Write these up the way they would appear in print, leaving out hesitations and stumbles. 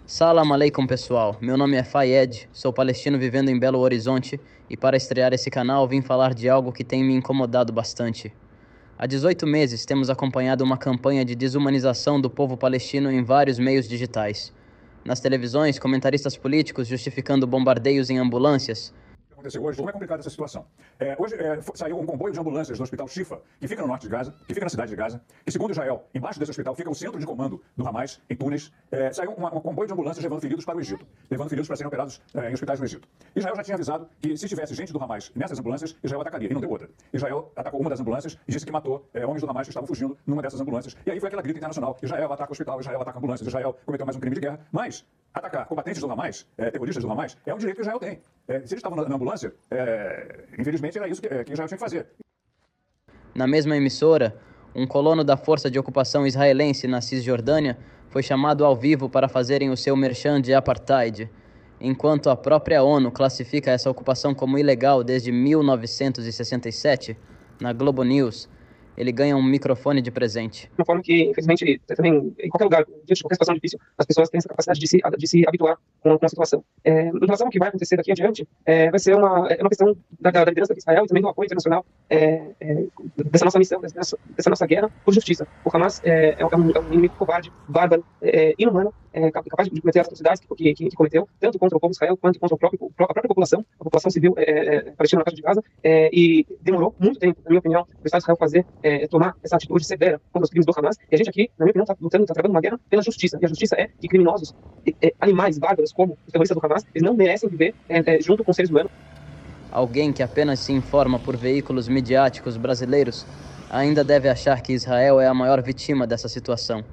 Salam aleikum, pessoal. Meu nome é Fayed, sou palestino vivendo em Belo Horizonte e para estrear esse canal vim falar de algo que tem me incomodado bastante. Há 18 meses temos acompanhado uma campanha de desumanização do povo palestino em vários meios digitais. Nas televisões, comentaristas políticos justificando bombardeios em ambulâncias. Aconteceu hoje, como é complicada essa situação. Hoje saiu um comboio de ambulâncias do Hospital Shifa, que fica no norte de Gaza, que fica na cidade de Gaza, e segundo Israel, embaixo desse hospital fica o centro de comando do Hamas, em Túnez. Saiu um comboio de ambulâncias levando feridos para o Egito, levando feridos para serem operados em hospitais no Egito. Israel já tinha avisado que se tivesse gente do Hamas nessas ambulâncias, Israel atacaria, e não deu outra. Israel atacou uma das ambulâncias e disse que matou homens do Hamas que estavam fugindo numa dessas ambulâncias. E aí foi aquela grita internacional, Israel ataca o hospital, Israel ataca ambulâncias, Israel cometeu mais um crime de guerra. Mas atacar combatentes do Hamas, terroristas do Hamas, é um direito que Israel tem. Se eles estavam na ambulância, infelizmente era isso que Israel tinha que fazer. Na mesma emissora, um colono da Força de Ocupação Israelense na Cisjordânia foi chamado ao vivo para fazerem o seu merchan de apartheid, enquanto a própria ONU classifica essa ocupação como ilegal desde 1967, na Globo News. Ele ganha um microfone de presente. Uma forma que, infelizmente, também, em qualquer lugar, diante de qualquer situação difícil, as pessoas têm essa capacidade de se habituar com a situação. Em relação ao que vai acontecer daqui adiante, vai ser uma questão da liderança de Israel e também do apoio internacional dessa nossa missão, dessa nossa guerra por justiça. O Hamas é um inimigo covarde, bárbaro, inumano, capaz de cometer as atrocidades que cometeu, tanto contra o povo de Israel quanto contra a própria população, a população civil palestina na faixa de Gaza, e demorou muito tempo, na minha opinião, para o Estado de Israel tomar essa atitude severa contra os crimes do Hamas. E a gente aqui, na minha opinião, está travando uma guerra pela justiça. E a justiça é que criminosos, animais bárbaros como os terroristas do Hamas, eles não merecem viver junto com seres humanos. Alguém que apenas se informa por veículos midiáticos brasileiros ainda deve achar que Israel é a maior vítima dessa situação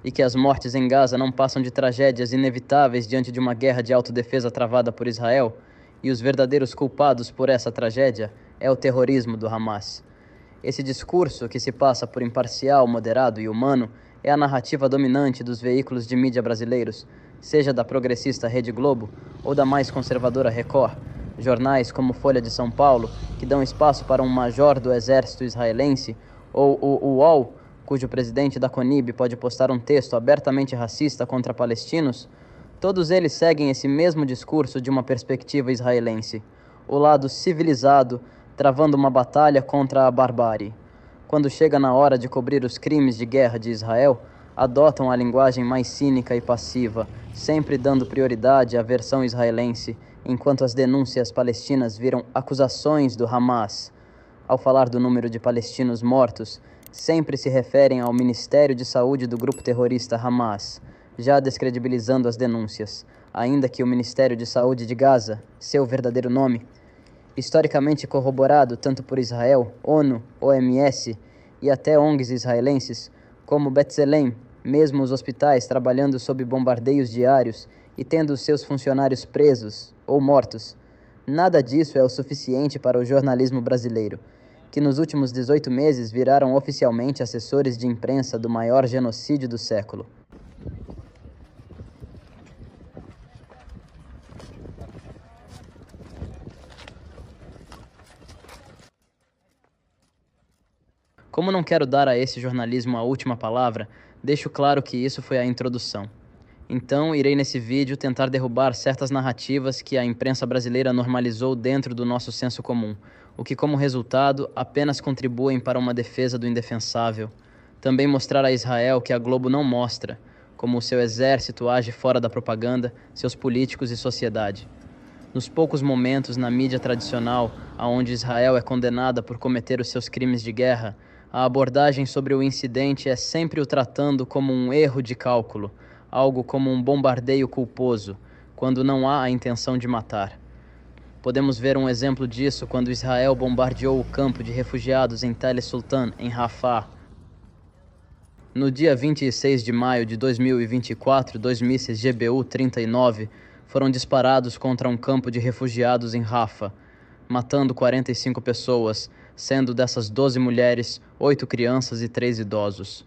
e que as mortes em Gaza não passam de tragédias inevitáveis diante de uma guerra de autodefesa travada por Israel, e os verdadeiros culpados por essa tragédia é o terrorismo do Hamas. Esse discurso, que se passa por imparcial, moderado e humano, é a narrativa dominante dos veículos de mídia brasileiros, seja da progressista Rede Globo ou da mais conservadora Record, jornais como Folha de São Paulo, que dão espaço para um major do exército israelense, ou o UOL, cujo presidente da CONIB pode postar um texto abertamente racista contra palestinos. Todos eles seguem esse mesmo discurso de uma perspectiva israelense, o lado civilizado, travando uma batalha contra a barbárie. Quando chega na hora de cobrir os crimes de guerra de Israel, adotam a linguagem mais cínica e passiva, sempre dando prioridade à versão israelense, enquanto as denúncias palestinas viram acusações do Hamas. Ao falar do número de palestinos mortos, sempre se referem ao Ministério de Saúde do grupo terrorista Hamas, já descredibilizando as denúncias, ainda que o Ministério de Saúde de Gaza, seu verdadeiro nome, historicamente corroborado tanto por Israel, ONU, OMS e até ONGs israelenses, como B'Tselem, mesmo os hospitais trabalhando sob bombardeios diários e tendo seus funcionários presos ou mortos. Nada disso é o suficiente para o jornalismo brasileiro, que nos últimos 18 meses viraram oficialmente assessores de imprensa do maior genocídio do século. Como não quero dar a esse jornalismo a última palavra, deixo claro que isso foi a introdução. Então, irei nesse vídeo tentar derrubar certas narrativas que a imprensa brasileira normalizou dentro do nosso senso comum, o que, como resultado, apenas contribuem para uma defesa do indefensável. Também mostrar a Israel que a Globo não mostra, como o seu exército age fora da propaganda, seus políticos e sociedade. Nos poucos momentos na mídia tradicional, onde Israel é condenada por cometer os seus crimes de guerra, a abordagem sobre o incidente é sempre o tratando como um erro de cálculo, algo como um bombardeio culposo, quando não há a intenção de matar. Podemos ver um exemplo disso quando Israel bombardeou o campo de refugiados em Tel Sultan, em Rafah. No dia 26 de maio de 2024, 2 mísseis GBU-39 foram disparados contra um campo de refugiados em Rafah, matando 45 pessoas, sendo dessas 12 mulheres, 8 crianças e 3 idosos.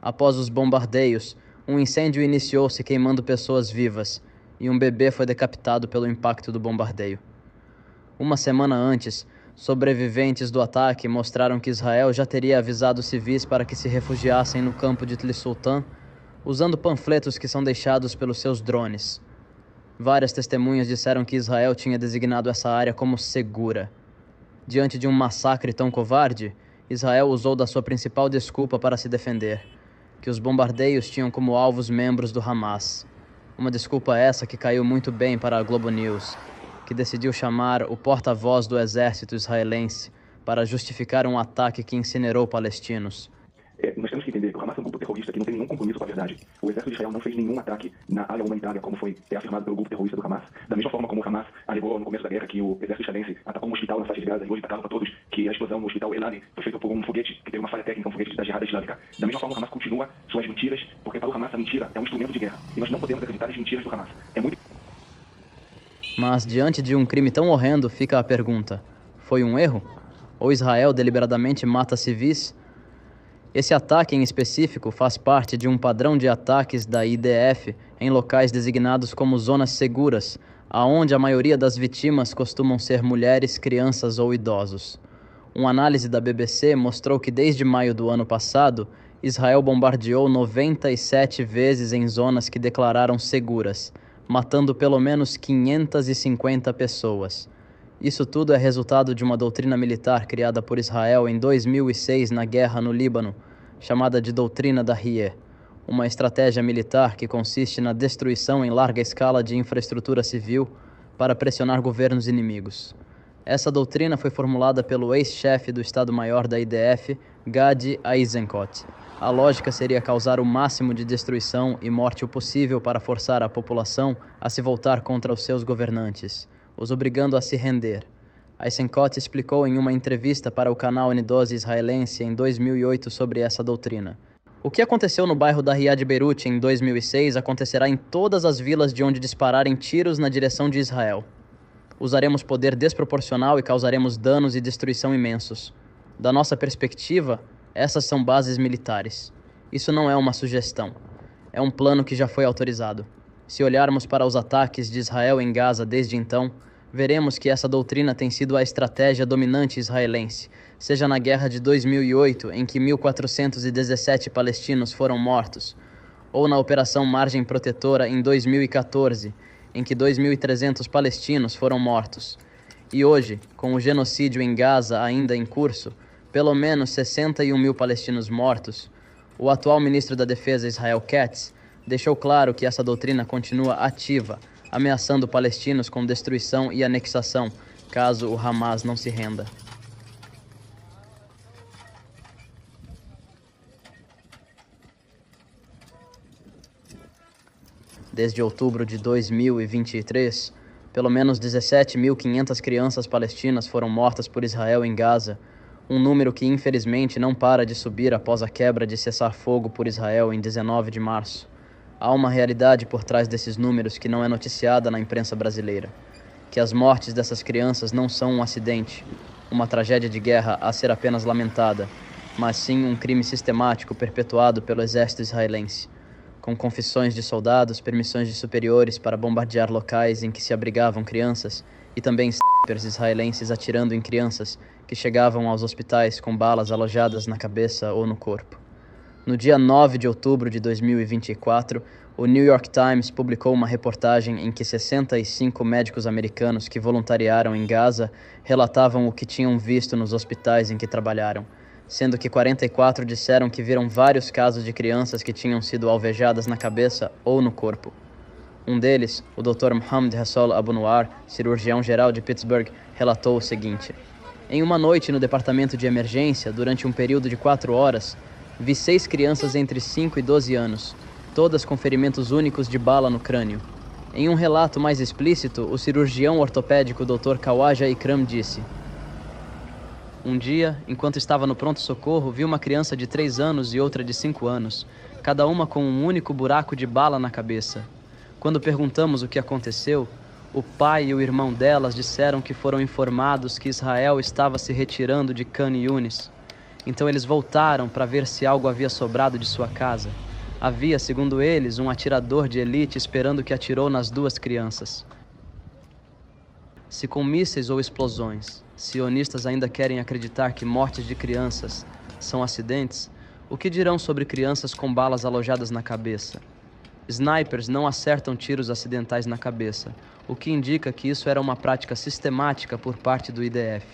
Após os bombardeios, um incêndio iniciou-se queimando pessoas vivas, e um bebê foi decapitado pelo impacto do bombardeio. Uma semana antes, sobreviventes do ataque mostraram que Israel já teria avisado civis para que se refugiassem no campo de Tel Sultan, usando panfletos que são deixados pelos seus drones. Várias testemunhas disseram que Israel tinha designado essa área como segura. Diante de um massacre tão covarde, Israel usou da sua principal desculpa para se defender, que os bombardeios tinham como alvos membros do Hamas. Uma desculpa essa que caiu muito bem para a Globo News, que decidiu chamar o porta-voz do exército israelense para justificar um ataque que incinerou palestinos. Nós temos que entender que o Hamas é um grupo terrorista que não tem nenhum compromisso com a verdade. O exército de Israel não fez nenhum ataque na área humanitária, como foi afirmado pelo grupo terrorista do Hamas. Da mesma forma como o Hamas alegou no começo da guerra que o exército israelense atacou um hospital na faixa de Gaza e hoje está claro para todos que a explosão no hospital Elani foi feita por um foguete que teve uma falha técnica, um foguete da Jihad Islâmica. Da mesma forma, o Hamas continua suas mentiras, porque para o Hamas a mentira é um instrumento de guerra. E nós não podemos acreditar nas mentiras do Hamas. Mas diante de um crime tão horrendo, fica a pergunta: foi um erro? Ou Israel deliberadamente mata civis? Esse ataque em específico faz parte de um padrão de ataques da IDF em locais designados como zonas seguras, aonde a maioria das vítimas costumam ser mulheres, crianças ou idosos. Uma análise da BBC mostrou que desde maio do ano passado, Israel bombardeou 97 vezes em zonas que declararam seguras, matando pelo menos 550 pessoas. Isso tudo é resultado de uma doutrina militar criada por Israel em 2006 na guerra no Líbano, chamada de Doutrina Dahiyeh, uma estratégia militar que consiste na destruição em larga escala de infraestrutura civil para pressionar governos inimigos. Essa doutrina foi formulada pelo ex-chefe do Estado-Maior da IDF, Gadi Eisenkot. A lógica seria causar o máximo de destruição e morte possível para forçar a população a se voltar contra os seus governantes, os obrigando a se render. Eisenkot explicou em uma entrevista para o canal N12 israelense em 2008 sobre essa doutrina. O que aconteceu no bairro da Riyad Beirut em 2006 acontecerá em todas as vilas de onde dispararem tiros na direção de Israel. Usaremos poder desproporcional e causaremos danos e destruição imensos. Da nossa perspectiva, essas são bases militares. Isso não é uma sugestão. É um plano que já foi autorizado. Se olharmos para os ataques de Israel em Gaza desde então, veremos que essa doutrina tem sido a estratégia dominante israelense, seja na guerra de 2008, em que 1.417 palestinos foram mortos, ou na Operação Margem Protetora em 2014, em que 2.300 palestinos foram mortos. E hoje, com o genocídio em Gaza ainda em curso, pelo menos 61 mil palestinos mortos, o atual ministro da Defesa, Israel Katz, deixou claro que essa doutrina continua ativa, ameaçando palestinos com destruição e anexação, caso o Hamas não se renda. Desde outubro de 2023, pelo menos 17.500 crianças palestinas foram mortas por Israel em Gaza, um número que infelizmente não para de subir após a quebra de cessar-fogo por Israel em 19 de março. Há uma realidade por trás desses números que não é noticiada na imprensa brasileira, que as mortes dessas crianças não são um acidente, uma tragédia de guerra a ser apenas lamentada, mas sim um crime sistemático perpetuado pelo exército israelense, com confissões de soldados, permissões de superiores para bombardear locais em que se abrigavam crianças e também snipers israelenses atirando em crianças que chegavam aos hospitais com balas alojadas na cabeça ou no corpo. No dia 9 de outubro de 2024, o New York Times publicou uma reportagem em que 65 médicos americanos que voluntariaram em Gaza relatavam o que tinham visto nos hospitais em que trabalharam, sendo que 44 disseram que viram vários casos de crianças que tinham sido alvejadas na cabeça ou no corpo. Um deles, o Dr. Mohammed Hassol Abu-Nuar, cirurgião-geral de Pittsburgh, relatou o seguinte: em uma noite no departamento de emergência, durante um período de 4 horas, vi 6 crianças entre 5 e 12 anos, todas com ferimentos únicos de bala no crânio. Em um relato mais explícito, o cirurgião ortopédico Dr. Khawaja Ikram disse: "Um dia, enquanto estava no pronto-socorro, vi uma criança de 3 anos e outra de 5 anos, cada uma com um único buraco de bala na cabeça. Quando perguntamos o que aconteceu, o pai e o irmão delas disseram que foram informados que Israel estava se retirando de Khan Yunis. Então eles voltaram para ver se algo havia sobrado de sua casa. Havia, segundo eles, um atirador de elite esperando que atirou nas 2 crianças. Se com mísseis ou explosões, sionistas ainda querem acreditar que mortes de crianças são acidentes, o que dirão sobre crianças com balas alojadas na cabeça? Snipers não acertam tiros acidentais na cabeça, o que indica que isso era uma prática sistemática por parte do IDF.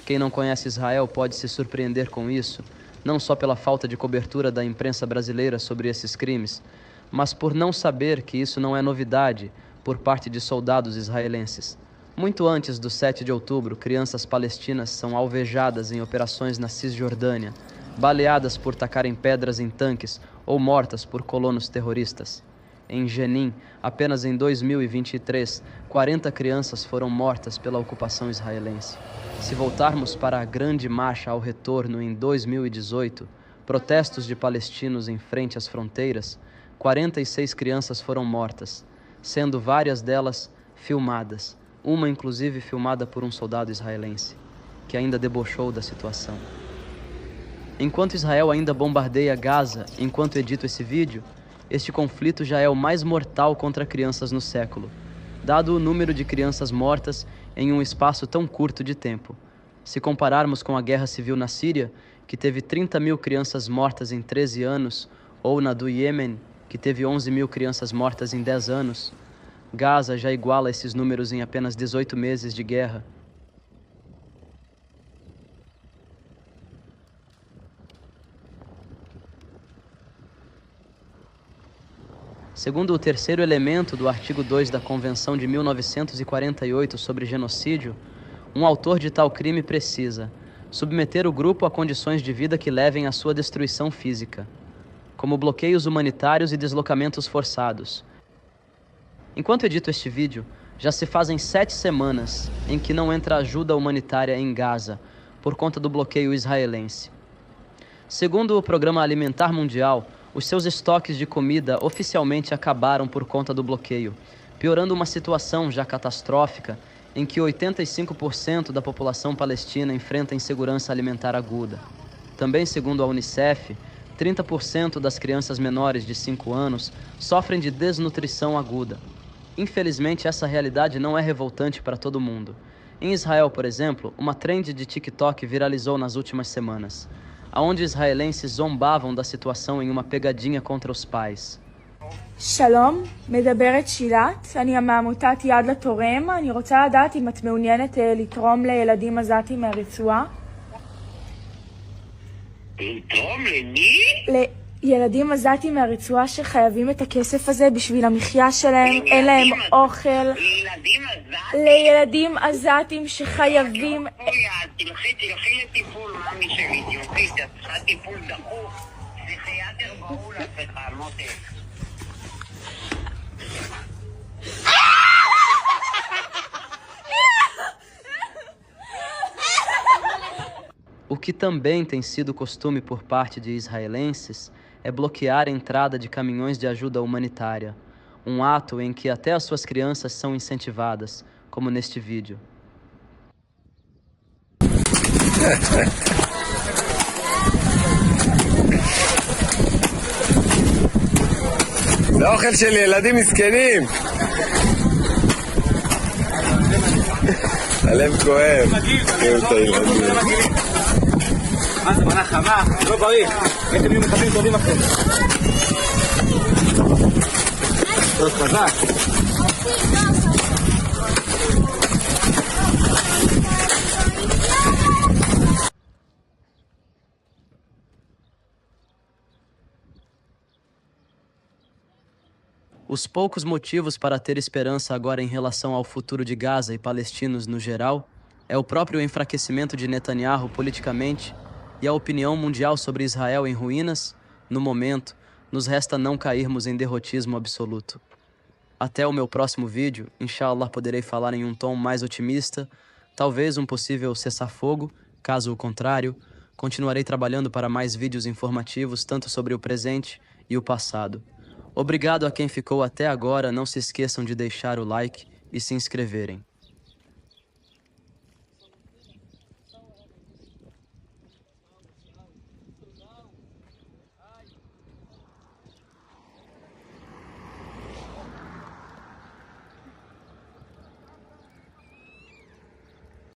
Quem não conhece Israel pode se surpreender com isso, não só pela falta de cobertura da imprensa brasileira sobre esses crimes, mas por não saber que isso não é novidade por parte de soldados israelenses. Muito antes do 7 de outubro, crianças palestinas são alvejadas em operações na Cisjordânia, baleadas por tacarem pedras em tanques ou mortas por colonos terroristas. Em Jenin, apenas em 2023, 40 crianças foram mortas pela ocupação israelense. Se voltarmos para a Grande Marcha ao Retorno em 2018, protestos de palestinos em frente às fronteiras, 46 crianças foram mortas, sendo várias delas filmadas, uma inclusive filmada por um soldado israelense, que ainda debochou da situação. Enquanto Israel ainda bombardeia Gaza, enquanto edito esse vídeo, este conflito já é o mais mortal contra crianças no século, dado o número de crianças mortas em um espaço tão curto de tempo. Se compararmos com a guerra civil na Síria, que teve 30 mil crianças mortas em 13 anos, ou na do Iêmen, que teve 11 mil crianças mortas em 10 anos, Gaza já iguala esses números em apenas 18 meses de guerra. Segundo o terceiro elemento do artigo 2 da Convenção de 1948 sobre genocídio, um autor de tal crime precisa submeter o grupo a condições de vida que levem à sua destruição física, como bloqueios humanitários e deslocamentos forçados. Enquanto edito este vídeo, já se fazem 7 semanas em que não entra ajuda humanitária em Gaza por conta do bloqueio israelense. Segundo o Programa Alimentar Mundial, os seus estoques de comida oficialmente acabaram por conta do bloqueio, piorando uma situação já catastrófica em que 85% da população palestina enfrenta insegurança alimentar aguda. Também, segundo a Unicef, 30% das crianças menores de 5 anos sofrem de desnutrição aguda. Infelizmente, essa realidade não é revoltante para todo mundo. Em Israel, por exemplo, uma trend de TikTok viralizou nas últimas semanas, onde israelenses zombavam da situação em uma pegadinha contra os pais. שלום, מדברת שילת, אני מעמותת יד לתורם, אני רוצה לדעת אם את מעוניינת לתרום לילדים עזתים מהרצועה. לתרום למי? לילדים עזתים מהרצועה שחייבים את הכסף הזה בשביל המחיה שלהם, אין להם אוכל. לילדים עזתים? לילדים עזתים שחייבים... תלכי לטיפול, מאמי שלי, תלכי, צריכה טיפול דחוף. פסיכיאטר ברור לך, מותק. O que também tem sido costume por parte de israelenses é bloquear a entrada de caminhões de ajuda humanitária, um ato em que até as suas crianças são incentivadas, como neste vídeo. זה אוכל של ילדים מסכנים. הלב כואב. תראו את הילדים. מה זה מנה חמה? לא בריא. הייתם יהיו מחבים טובים אחרים. טוב חזק. Os poucos motivos para ter esperança agora em relação ao futuro de Gaza e palestinos no geral é o próprio enfraquecimento de Netanyahu politicamente e a opinião mundial sobre Israel em ruínas. No momento, nos resta não cairmos em derrotismo absoluto. Até o meu próximo vídeo, inshallah poderei falar em um tom mais otimista, talvez um possível cessar-fogo, caso o contrário, continuarei trabalhando para mais vídeos informativos tanto sobre o presente e o passado. Obrigado a quem ficou até agora, não se esqueçam de deixar o like e se inscreverem.